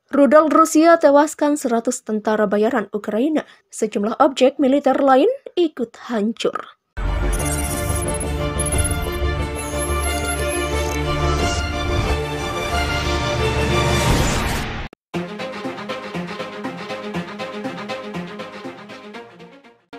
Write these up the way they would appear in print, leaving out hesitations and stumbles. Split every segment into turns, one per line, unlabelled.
Rudal Rusia tewaskan 100 tentara bayaran Ukraina. Sejumlah objek militer lain ikut hancur.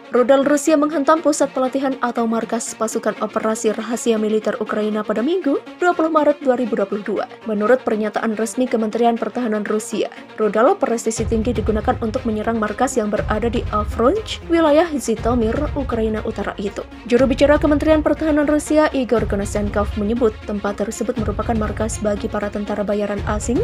Rudal Rusia menghantam pusat pelatihan atau markas pasukan operasi rahasia militer Ukraina pada Minggu, 20 Maret 2022. Menurut pernyataan resmi Kementerian Pertahanan Rusia, rudal presisi tinggi digunakan untuk menyerang markas yang berada di Avronch, wilayah Zhytomyr, Ukraina Utara itu. Juru bicara Kementerian Pertahanan Rusia, Igor Konashenkov, menyebut tempat tersebut merupakan markas bagi para tentara bayaran asing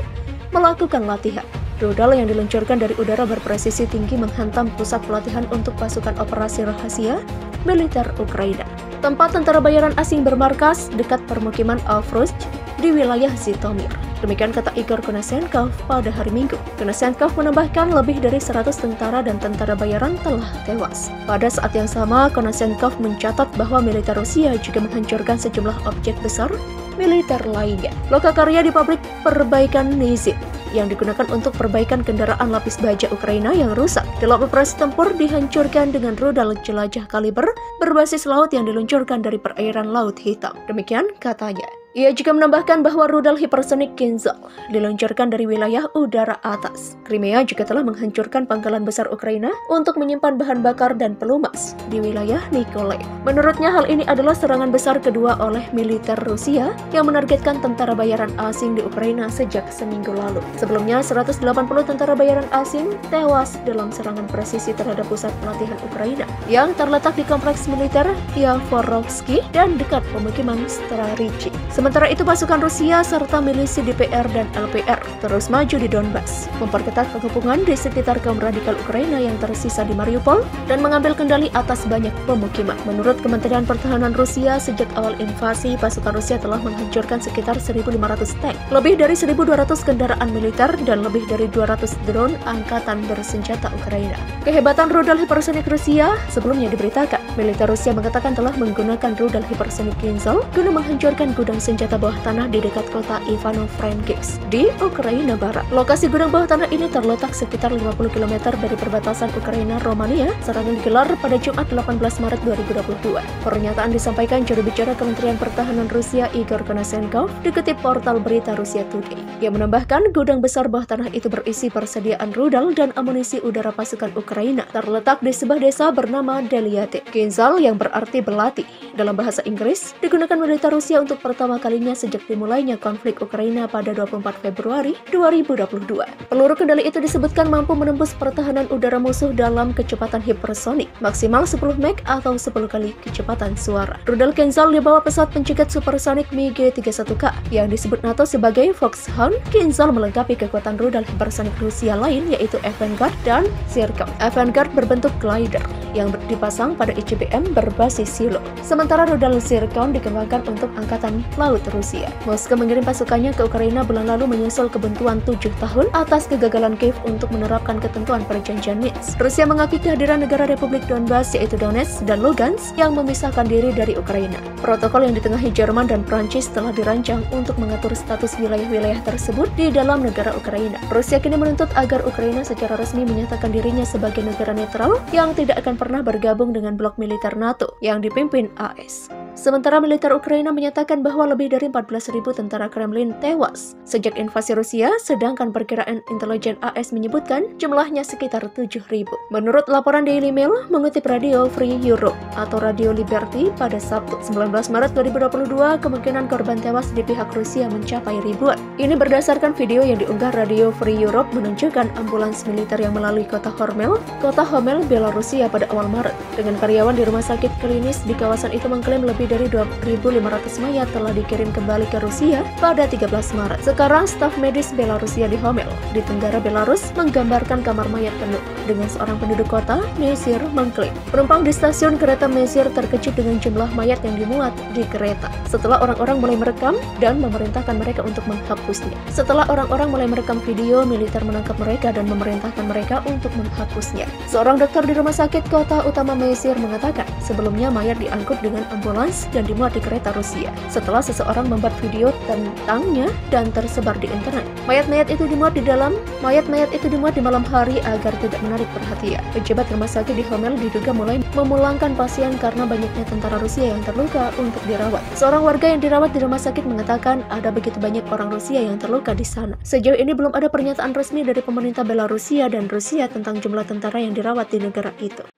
melakukan latihan. Rudal yang diluncurkan dari udara berpresisi tinggi menghantam pusat pelatihan untuk pasukan operasi rahasia militer Ukraina. Tempat tentara bayaran asing bermarkas dekat permukiman Avronch di wilayah Zhytomyr. Demikian kata Igor Konashenkov pada hari Minggu. Konashenkov menambahkan lebih dari 100 tentara dan tentara bayaran telah tewas. Pada saat yang sama, Konashenkov mencatat bahwa militer Rusia juga menghancurkan sejumlah objek besar militer lainnya. Lokakarya di pabrik perbaikan Nizhyn yang digunakan untuk perbaikan kendaraan lapis baja Ukraina yang rusak dalam operasi tempur dihancurkan dengan rudal jelajah kaliber berbasis laut yang diluncurkan dari perairan Laut Hitam. Demikian katanya. Ia juga menambahkan bahwa rudal hipersonik Kinzhal diluncurkan dari wilayah udara atas. Crimea juga telah menghancurkan pangkalan besar Ukraina untuk menyimpan bahan bakar dan pelumas di wilayah Nikolaev. Menurutnya hal ini adalah serangan besar kedua oleh militer Rusia yang menargetkan tentara bayaran asing di Ukraina sejak seminggu lalu. Sebelumnya, 180 tentara bayaran asing tewas dalam serangan presisi terhadap pusat pelatihan Ukraina yang terletak di kompleks militer Yavorovsky dan dekat pemukiman Strarichi. Sementara itu, pasukan Rusia serta milisi DPR dan LPR terus maju di Donbas, memperketat pengepungan di sekitar kaum radikal Ukraina yang tersisa di Mariupol dan mengambil kendali atas banyak pemukiman. Menurut Kementerian Pertahanan Rusia, sejak awal invasi, pasukan Rusia telah menghancurkan sekitar 1.500 tank, lebih dari 1.200 kendaraan militer, dan lebih dari 200 drone angkatan bersenjata Ukraina. Kehebatan rudal hipersonik Rusia sebelumnya diberitakan. Militer Rusia mengatakan telah menggunakan rudal hipersonik Kinzhal guna menghancurkan gudang senjata bawah tanah di dekat kota Ivano-Frankivsk di Ukraina Barat. Lokasi gudang bawah tanah ini terletak sekitar 50 km dari perbatasan Ukraina-Romania. Serangan digelar pada Jumat 18 Maret 2022. Pernyataan disampaikan juru bicara Kementerian Pertahanan Rusia Igor Konashenkov dikutip portal berita Rusia Today. Ia menambahkan gudang besar bawah tanah itu berisi persediaan rudal dan amunisi udara pasukan Ukraina. Terletak di sebuah desa bernama Deliate. Kinzhal yang berarti belati dalam bahasa Inggris digunakan militer Rusia untuk pertama kalinya sejak dimulainya konflik Ukraina pada 24 Februari 2022. Peluru kendali itu disebutkan mampu menembus pertahanan udara musuh dalam kecepatan hipersonik maksimal 10 Mach atau 10 kali kecepatan suara. Rudal Kinzhal dibawa pesawat pencegat supersonik MiG-31K yang disebut NATO sebagai Foxhound. Kinzhal melengkapi kekuatan rudal hipersonik Rusia lain yaitu Avangard dan Zircon. Avangard berbentuk glider yang dipasang pada ICBM berbasis silo. Sementara rudal Zircon dikembangkan untuk angkatan laut Rusia. Moskow mengirim pasukannya ke Ukraina bulan lalu menyusul kebuntuan 7 tahun atas kegagalan Kiev untuk menerapkan ketentuan perjanjian Minsk. Rusia mengakui kehadiran negara Republik Donbas yaitu Donetsk dan Lugansk yang memisahkan diri dari Ukraina. Protokol yang ditengahi Jerman dan Prancis telah dirancang untuk mengatur status wilayah-wilayah tersebut di dalam negara Ukraina. Rusia kini menuntut agar Ukraina secara resmi menyatakan dirinya sebagai negara netral yang tidak akan pernah bergabung dengan blok militer NATO yang dipimpin AS. Sementara militer Ukraina menyatakan bahwa lebih dari 14.000 tentara Kremlin tewas sejak invasi Rusia, sedangkan perkiraan intelijen AS menyebutkan jumlahnya sekitar 7.000. Menurut laporan Daily Mail mengutip Radio Free Europe atau Radio Liberty pada Sabtu 19 Maret 2022, kemungkinan korban tewas di pihak Rusia mencapai ribuan. Ini berdasarkan video yang diunggah Radio Free Europe menunjukkan ambulans militer yang melalui kota Homel, Belarusia pada awal Maret. Dengan karyawan di rumah sakit klinis di kawasan itu mengklaim lebih dari 2.500 mayat telah dikirim kembali ke Rusia pada 13 Maret. Sekarang staf medis Belarusia di Homel, di tenggara Belarus, menggambarkan kamar mayat penuh dengan seorang penduduk kota, Mesir, mengklaim. Penumpang di stasiun kereta Mesir terkejut dengan jumlah mayat yang dimuat di kereta. Setelah orang-orang mulai merekam dan memerintahkan mereka untuk menghapusnya. Setelah orang-orang mulai merekam video, militer menangkap mereka dan memerintahkan mereka untuk menghapusnya. Seorang dokter di rumah sakit kota utama Mesir mengatakan mengatakan, sebelumnya mayat diangkut dengan ambulans dan dimuat di kereta Rusia. Setelah seseorang membuat video tentangnya dan tersebar di internet. Mayat-mayat itu dimuat di malam hari agar tidak menarik perhatian. Pejabat rumah sakit di Homel diduga mulai memulangkan pasien karena banyaknya tentara Rusia yang terluka untuk dirawat. Seorang warga yang dirawat di rumah sakit mengatakan ada begitu banyak orang Rusia yang terluka di sana. Sejauh ini belum ada pernyataan resmi dari pemerintah Belarusia dan Rusia tentang jumlah tentara yang dirawat di negara itu.